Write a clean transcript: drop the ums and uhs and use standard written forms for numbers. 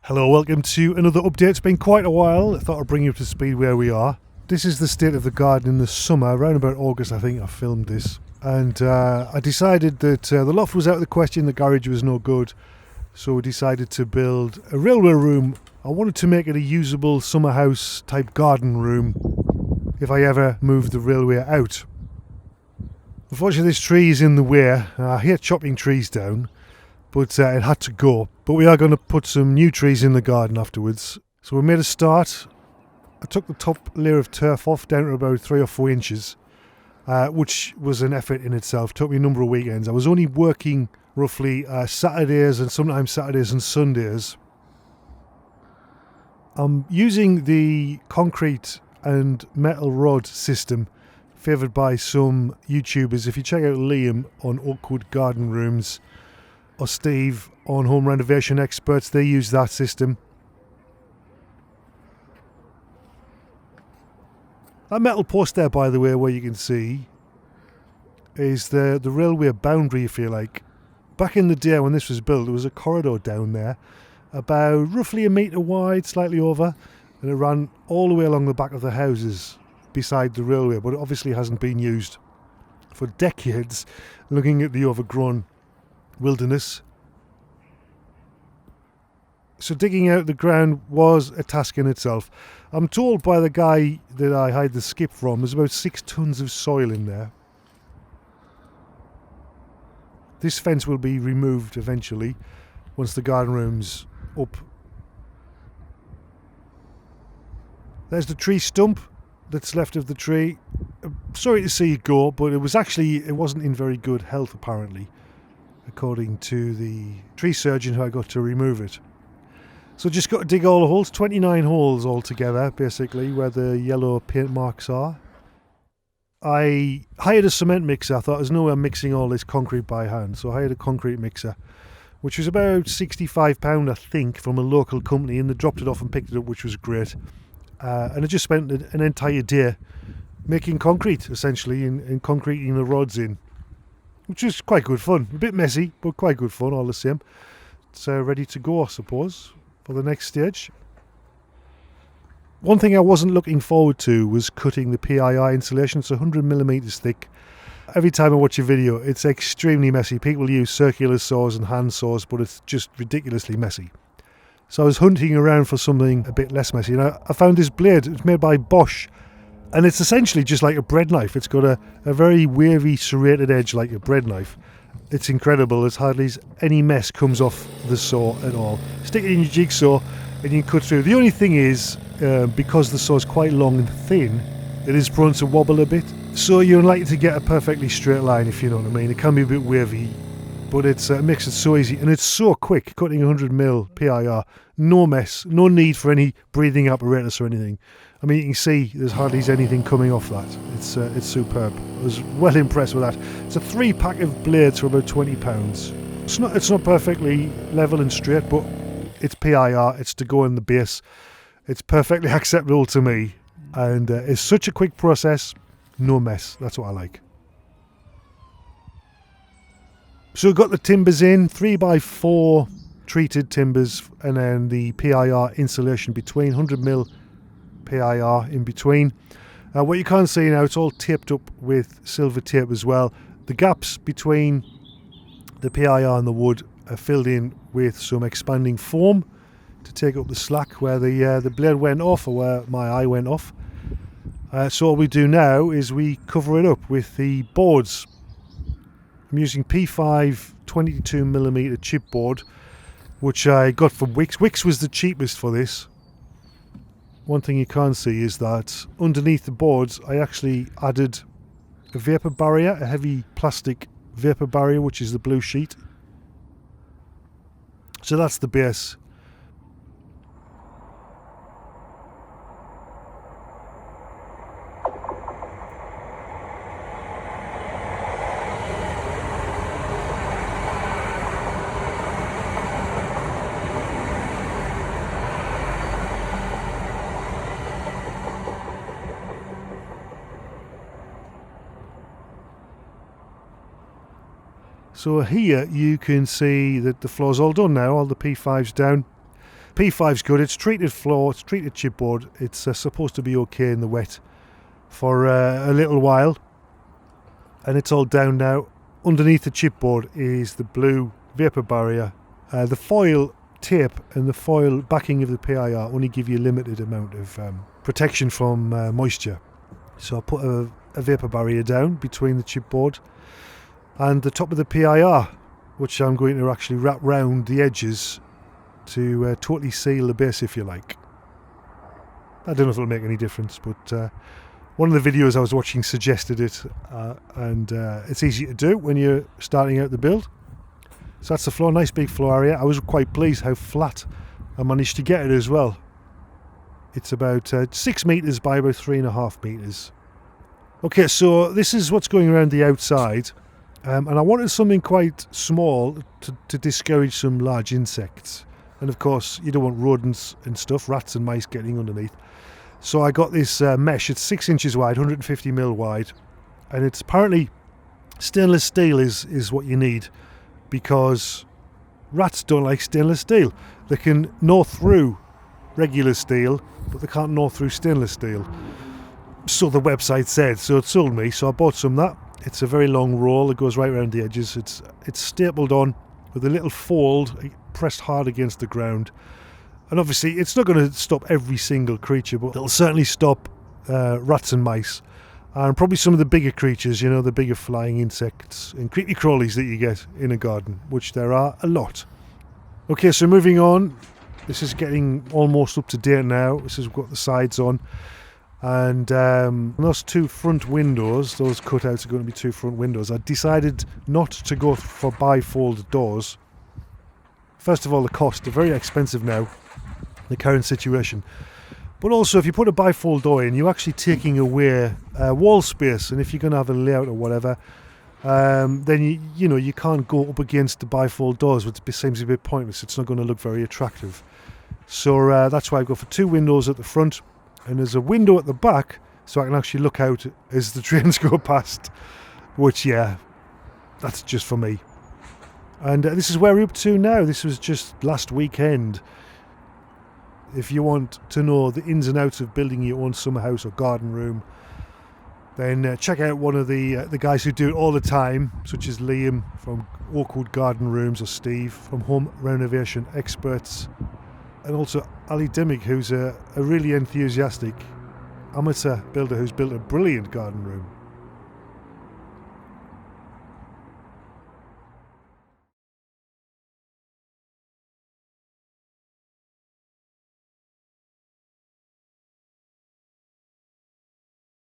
Hello, welcome to another update. It's been quite a while. I thought I'd bring you up to speed where we are. This is the state of the garden in the summer. Around about August, I think I filmed this. And I decided that the loft was out of the question, the garage was no good. So we decided to build a railway room. I wanted to make it a usable summer house type garden room if I ever moved the railway out. Unfortunately, this tree is in the way. I hate chopping trees down, but it had to go. But we are going to put some new trees in the garden afterwards. So we made a start. I took the top layer of turf off down to about 3 or 4 inches, which was an effort in itself. Took me a number of weekends. I was only working roughly Saturdays and sometimes Saturdays and Sundays. I'm using the concrete and metal rod system favoured by some YouTubers. If you check out Liam on Oakwood Garden Rooms or Steve on Home Renovation Experts, they use that system. That metal post there, by the way, where you can see, is the railway boundary, if you like. Back in the day when this was built, there was a corridor down there, about roughly a metre wide, slightly over, and it ran all the way along the back of the houses beside the railway, but it obviously hasn't been used for decades. Looking at the overgrown wilderness. So digging out the ground was a task in itself. I'm told by the guy that I hired the skip from, there's about 6 tons of soil in there. This fence will be removed eventually once the garden room's up. There's the tree stump that's left of the tree. Sorry to see it go, but it wasn't in very good health apparently, according to the tree surgeon who I got to remove it. So just got to dig all the holes, 29 holes altogether basically, where the yellow paint marks are. I hired a cement mixer. I thought there's no way I'm mixing all this concrete by hand, so I hired a concrete mixer, which was about £65 I think from a local company, and they dropped it off and picked it up, which was great. And I just spent an entire day making concrete essentially and concreting the rods in, which was quite good fun. A bit messy, but quite good fun all the same. It's ready to go, I suppose, for the next stage. One thing I wasn't looking forward to was cutting the PIR insulation. It's 100mm thick. Every time I watch a video, it's extremely messy. People use circular saws and hand saws, but it's just ridiculously messy. So I was hunting around for something a bit less messy, and I found this blade. It's made by Bosch, and it's essentially just like a bread knife. It's got a very wavy, serrated edge like a bread knife. It's incredible. There's hardly any mess comes off the saw at all. Stick it in your jigsaw and you can cut through. The only thing is, because the saw is quite long and thin, it is prone to wobble a bit. So you're unlikely to get a perfectly straight line, if you know what I mean. It can be a bit wavy, but it makes it so easy. And it's so quick, cutting 100mm PIR. No mess, no need for any breathing apparatus or anything. I mean, you can see there's hardly anything coming off that. It's superb. I was well impressed with that. It's a 3-pack of blades for about £20. It's not perfectly level and straight, but it's PIR. It's to go in the base. It's perfectly acceptable to me, and it's such a quick process. No mess. That's what I like. So we've got the timbers in, 3x4 treated timbers, and then the PIR insulation between, 100mm PIR in between. What you can't see now, it's all taped up with silver tape as well. The gaps between the PIR and the wood are filled in with some expanding foam to take up the slack where the blade went off, or where my eye went off. So what we do now is we cover it up with the boards. I'm using P5 22mm chipboard, which I got from Wix. Wix was the cheapest for this. One thing you can't see is that underneath the boards I actually added a vapour barrier, a heavy plastic vapour barrier, which is the blue sheet. So that's the base. So here you can see that the floor's all done now, all the P5's down. P5's good. It's treated floor, it's treated chipboard. It's supposed to be okay in the wet for a little while. And it's all down now. Underneath the chipboard is the blue vapor barrier. The foil tape and the foil backing of the PIR only give you a limited amount of protection from moisture. So I put a vapor barrier down between the chipboard and the top of the PIR, which I'm going to actually wrap round the edges to totally seal the base, if you like. I don't know if it'll make any difference, but one of the videos I was watching suggested it, and it's easy to do when you're starting out the build. So that's the floor, nice big floor area. I was quite pleased how flat I managed to get it as well. It's about 6 metres by about 3.5 metres. Okay, so this is what's going around the outside. And I wanted something quite small to discourage some large insects. And of course, you don't want rodents and stuff, rats and mice getting underneath. So I got this mesh. It's 6 inches wide, 150mm wide. And it's apparently stainless steel is what you need, because rats don't like stainless steel. They can gnaw through regular steel, but they can't gnaw through stainless steel. So the website said, so it sold me. So I bought some of that. It's a very long roll that goes right around the edges. It's stapled on with a little fold pressed hard against the ground. And obviously it's not going to stop every single creature, but it'll certainly stop rats and mice. And probably some of the bigger creatures, you know, the bigger flying insects and creepy crawlies that you get in a garden, which there are a lot. Okay, so moving on. This is getting almost up to date now. This has got the sides on. And those 2 front windows, those cutouts are going to be 2 front windows. I decided not to go for bifold doors. First of all, the cost. They're very expensive now, the current situation. But also, if you put a bifold door in, you're actually taking away wall space. And if you're going to have a layout or whatever, then you can't go up against the bifold doors, which seems a bit pointless. It's not going to look very attractive. So that's why I go for 2 windows at the front. And there's a window at the back, so I can actually look out as the trains go past. Which, yeah, that's just for me. And this is where we're up to now. This was just last weekend. If you want to know the ins and outs of building your own summer house or garden room, then check out one of the guys who do it all the time, such as Liam from Oakwood Garden Rooms, or Steve from Home Renovation Experts, and also Ali Dimmick, who's a really enthusiastic amateur builder who's built a brilliant garden room.